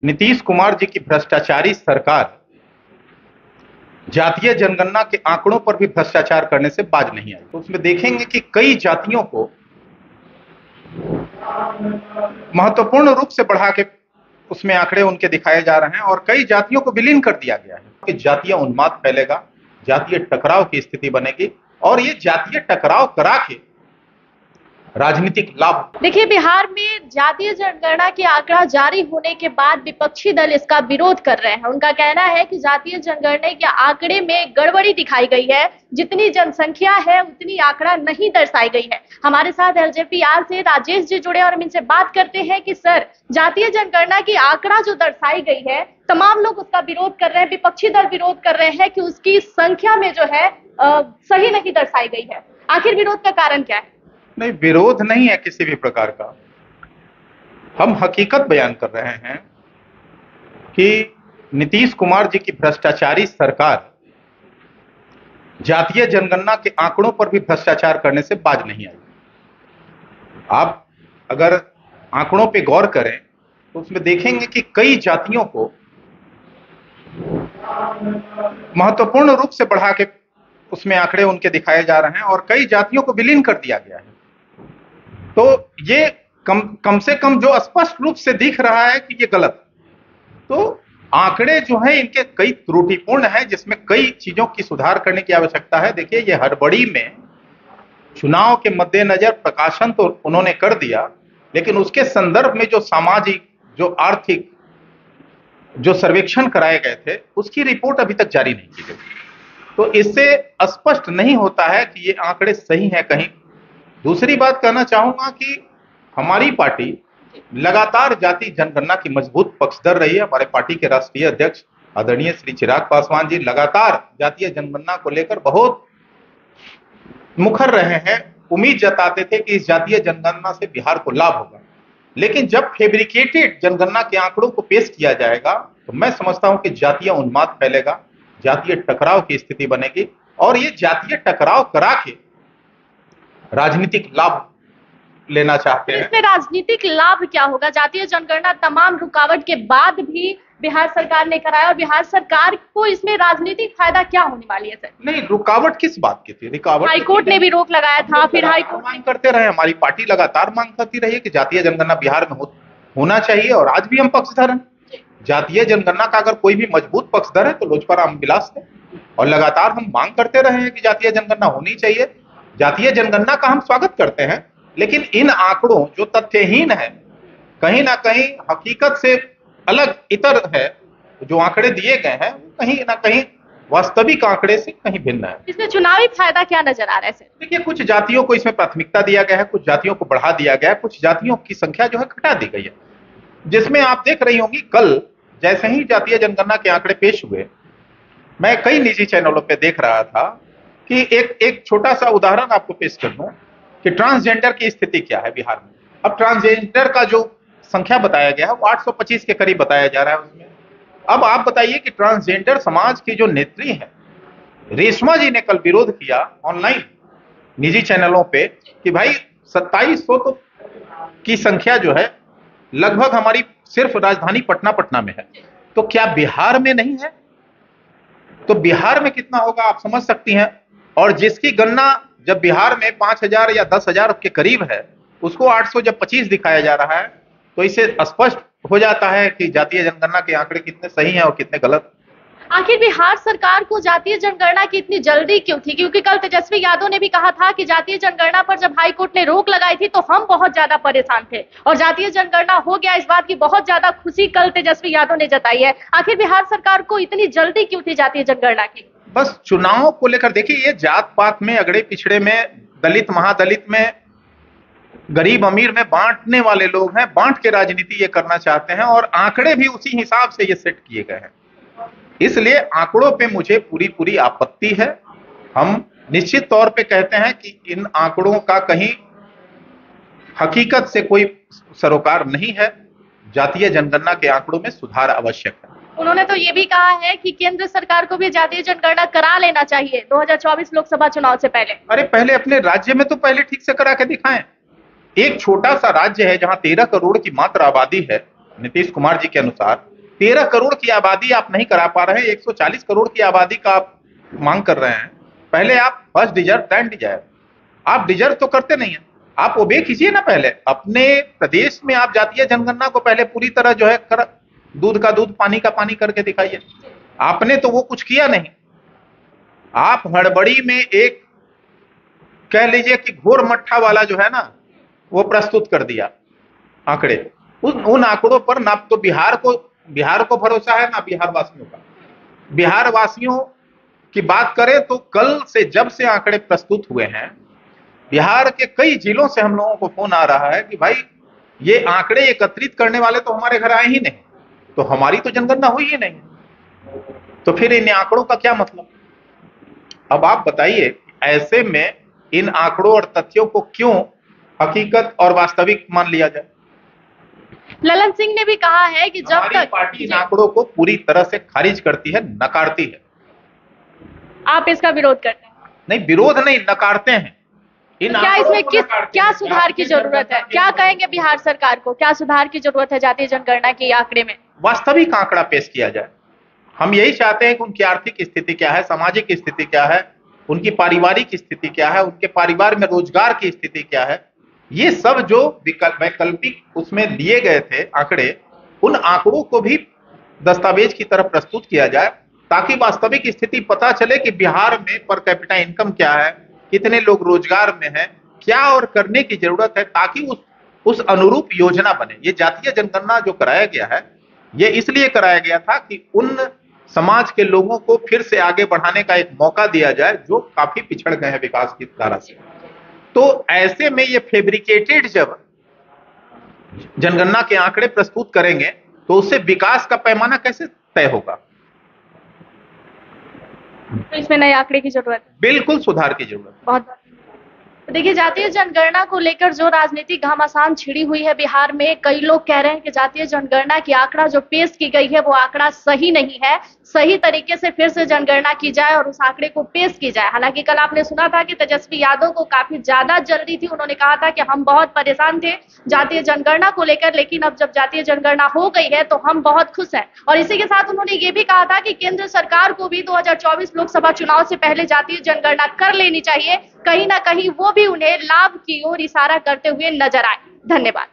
नीतीश कुमार जी की भ्रष्टाचारी सरकार जातीय जनगणना के आंकड़ों पर भी भ्रष्टाचार करने से बाज नहीं आई। तो उसमें देखेंगे कि कई जातियों को महत्वपूर्ण रूप से बढ़ा के उसमें आंकड़े उनके दिखाए जा रहे हैं और कई जातियों को विलीन कर दिया गया है कि जातीय उन्माद फैलेगा, जातीय टकराव की स्थिति बनेगी और ये जातीय टकराव करा के राजनीतिक लाभ। देखिए, बिहार में जातीय जनगणना की आंकड़ा जारी होने के बाद विपक्षी दल इसका विरोध कर रहे हैं। उनका कहना है कि जातीय जनगणना के आंकड़े में गड़बड़ी दिखाई गई है, जितनी जनसंख्या है उतनी आंकड़ा नहीं दर्शाई गई है। हमारे साथ एलजेपीआर से राजेश जी जुड़े और हम इनसे बात करते हैं कि सर, जातीय जनगणना की आंकड़ा जो दर्शाई गई है, तमाम लोग उसका विरोध कर रहे हैं, विपक्षी दल विरोध कर रहे हैं कि उसकी संख्या में जो है सही नहीं दर्शाई गई है। आखिर विरोध का कारण क्या है? नहीं, विरोध नहीं है किसी भी प्रकार का। हम हकीकत बयान कर रहे हैं कि नीतीश कुमार जी की भ्रष्टाचारी सरकार जातीय जनगणना के आंकड़ों पर भी भ्रष्टाचार करने से बाज नहीं आई। आप अगर आंकड़ों पे गौर करें तो उसमें देखेंगे कि कई जातियों को महत्वपूर्ण रूप से बढ़ा के उसमें आंकड़े उनके दिखाए जा रहे हैं और कई जातियों को विलीन कर दिया गया है। तो ये कम से कम जो स्पष्ट रूप से दिख रहा है कि ये गलत है। तो आंकड़े जो हैं इनके कई त्रुटिपूर्ण हैं, जिसमें कई चीजों की सुधार करने की आवश्यकता है। देखिए, ये हड़बड़ी में चुनाव के मद्देनजर प्रकाशन तो उन्होंने कर दिया, लेकिन उसके संदर्भ में जो सामाजिक, जो आर्थिक, जो सर्वेक्षण कराए गए थे, उसकी रिपोर्ट अभी तक जारी नहीं की गई। तो इससे स्पष्ट नहीं होता है कि ये आंकड़े सही हैं कहीं। दूसरी बात कहना चाहूंगा कि हमारी पार्टी लगातार जाति जनगणना की मजबूत पक्षधर रही है। हमारे पार्टी के राष्ट्रीय अध्यक्ष आदरणीय श्री चिराग पासवान जी लगातार जातीय जनगणना को लेकर बहुत मुखर रहे हैं, उम्मीद जताते थे कि इस जातीय जनगणना से बिहार को लाभ होगा। लेकिन जब फैब्रिकेटेड जनगणना के आंकड़ों को पेश किया जाएगा तो मैं समझता हूं कि जातीय उन्माद फैलेगा, जातीय टकराव की स्थिति बनेगी और ये जातीय टकराव करा के राजनीतिक लाभ लेना चाहते हैं। इसमें राजनीतिक लाभ क्या होगा? जातीय जनगणना तमाम रुकावट के बाद भी बिहार सरकार ने कराया और बिहार सरकार को इसमें राजनीतिक फायदा क्या होने वाली है सर? नहीं, रुकावट किस बात की थी? रुकावट हाईकोर्ट ने भी रोक लगाया था, फिर हाईकोर्ट मांग करते रहे, हमारी पार्टी लगातार मांग करती रही कि जातीय जनगणना बिहार में होना चाहिए और आज भी हम पक्षधर हैं। जातीय जनगणना का अगर कोई भी मजबूत पक्षधर है तो लोजपा रामविलास है और लगातार हम मांग करते रहे हैं कि जातीय जनगणना होनी चाहिए। जातीय जनगणना का हम स्वागत करते हैं, लेकिन इन आंकड़ों जो तथ्यहीन है, कहीं ना कहीं हकीकत से अलग इतर है, जो आंकड़े दिए गए हैं कहीं ना कहीं वास्तविक आंकड़े से कहीं भिन्न है। इसमें चुनावी फायदा क्या नजर आ रहा है सर? देखिए, कुछ जातियों को इसमें प्राथमिकता दिया गया है, कुछ जातियों को बढ़ा दिया गया है, कुछ जातियों की संख्या जो है घटा दी गई है। जिसमें आप देख रही होंगी, कल जैसे ही जातीय जनगणना के आंकड़े पेश हुए, मैं कई निजी चैनलों पे देख रहा था कि एक छोटा सा उदाहरण आपको पेश कर दूं कि ट्रांसजेंडर की स्थिति क्या है बिहार में। अब ट्रांसजेंडर का जो संख्या बताया गया है वो 825 के करीब बताया जा रहा है उसमें। अब आप बताइए कि ट्रांसजेंडर समाज की जो नेत्री है रेशमा जी ने कल विरोध किया ऑनलाइन निजी चैनलों पे कि भाई 2700 तो की संख्या जो है लगभग हमारी सिर्फ राजधानी पटना में है, तो क्या बिहार में नहीं है? तो बिहार में कितना होगा आप समझ सकती हैं। और जिसकी गणना जब बिहार में 5000 या 10,000 के करीब है, उसको 800 जब 25 दिखाया जा रहा है, तो इससे स्पष्ट हो जाता है कि जातीय जनगणना के आंकड़े कितने सही हैं और कितने गलत। आखिर बिहार सरकार को जातीय जनगणना की इतनी जल्दी क्यों थी? क्योंकि कल तेजस्वी यादव ने भी कहा था कि जातीय जनगणना पर जब हाई कोर्ट ने रोक लगाई थी तो हम बहुत ज्यादा परेशान थे और जातीय जनगणना हो गया, इस बात की बहुत ज्यादा खुशी कल तेजस्वी यादव ने जताई है। आखिर बिहार सरकार को इतनी जल्दी क्यों थी जातीय जनगणना की? बस चुनाव को लेकर। देखिए, ये जात पात में, अगड़े पिछड़े में, दलित महादलित में, गरीब अमीर में बांटने वाले लोग हैं, बांट के राजनीति ये करना चाहते हैं और आंकड़े भी उसी हिसाब से ये सेट किए गए हैं। इसलिए आंकड़ों पे मुझे पूरी आपत्ति है। हम निश्चित तौर पे कहते हैं कि इन आंकड़ों का कहीं हकीकत से कोई सरोकार नहीं है। जातीय जनगणना के आंकड़ों में सुधार आवश्यक है। उन्होंने तो ये भी कहा है कि केंद्र सरकार को भी जातीय जनगणना करा लेना चाहिए 2024 लोकसभा चुनाव से पहले। अरे पहले अपने राज्य में तो पहले ठीक से करा के दिखाएं। एक छोटा सा राज्य है जहां 13 करोड़ की मात्र आबादी है नीतीश कुमार जी के अनुसार 13 करोड़ की आबादी आप नहीं करा पा रहे हैं, 140 करोड़ की आबादी का आप मांग कर रहे हैं। पहले आप फर्स्ट डिजर्व देन डिजायर, आप डिजर्व तो करते नहीं है, आप ओबे कीजिए ना। पहले अपने प्रदेश में आप जातीय जनगणना को पहले पूरी तरह जो है दूध का दूध पानी का पानी करके दिखाइए। आपने तो वो कुछ किया नहीं, आप हड़बड़ी में एक कह लीजिए कि घोर मट्ठा वाला जो है ना वो प्रस्तुत कर दिया आंकड़े। उन आंकड़ों पर ना तो बिहार को भरोसा है ना बिहार वासियों का। बिहार वासियों की बात करें तो कल से जब से आंकड़े प्रस्तुत हुए हैं, बिहार के कई जिलों से हम लोगों को फोन आ रहा है कि भाई ये आंकड़े एकत्रित करने वाले तो हमारे घर आए ही नहीं, तो हमारी तो जनगणना हुई ही नहीं, तो फिर इन आंकड़ों का क्या मतलब। अब आप बताइए, ऐसे में इन आंकड़ों और तथ्यों को क्यों हकीकत और वास्तविक मान लिया जाए। ललन सिंह ने भी कहा है कि जब तक पार्टी इन आंकड़ों को पूरी तरह से खारिज करती है, नकारती है। आप इसका विरोध करते हैं? नहीं, विरोध नहीं, नकारते हैं। क्या इसमें क्या सुधार की जरूरत है? क्या कहेंगे बिहार सरकार को, क्या सुधार की जरूरत है जातीय जनगणना के आंकड़े में? वास्तविक आंकड़ा पेश किया जाए। हम यही चाहते हैं कि उनकी आर्थिक स्थिति क्या है, सामाजिक स्थिति क्या है, उनकी पारिवारिक स्थिति क्या है, उनके परिवार में रोजगार की स्थिति क्या है, ये सब जो वैकल्पिक उसमें दिए गए थे आंकड़े, उन आंकड़ों को भी दस्तावेज की तरह प्रस्तुत किया जाए, ताकि वास्तविक स्थिति पता चले कि बिहार में पर कैपिटा इनकम क्या है, कितने लोग रोजगार में हैं, क्या और करने की जरूरत है, ताकि उस अनुरूप योजना बने। ये जातीय जनगणना जो कराया गया है, ये इसलिए कराया गया था कि उन समाज के लोगों को फिर से आगे बढ़ाने का एक मौका दिया जाए जो काफी पिछड़ गए हैं विकास की धारा से। तो ऐसे में ये फैब्रिकेटेड जब जनगणना के आंकड़े प्रस्तुत करेंगे तो उससे विकास का पैमाना कैसे तय होगा। तो इसमें नए आंकड़े की जरूरत है, बिल्कुल सुधार की जरूरत है। बहुत। देखिए, जातीय जनगणना को लेकर जो राजनीतिक घमासान छिड़ी हुई है बिहार में, कई लोग कह रहे हैं कि जातीय जनगणना की आंकड़ा जो पेश की गई है वो आंकड़ा सही नहीं है, सही तरीके से फिर से जनगणना की जाए और उस आंकड़े को पेश की जाए। हालांकि कल आपने सुना था कि तेजस्वी यादव को काफी ज्यादा जल्दी थी, उन्होंने कहा था कि हम बहुत परेशान थे जातीय जनगणना को लेकर, लेकिन अब जब जातीय जनगणना हो गई है तो हम बहुत खुश हैं। और इसी के साथ उन्होंने ये भी कहा था कि केंद्र सरकार को भी 2024 लोकसभा चुनाव से पहले जातीय जनगणना कर लेनी चाहिए, कहीं ना कहीं वो भी उन्हें लाभ की ओर इशारा करते हुए नजर आए। धन्यवाद।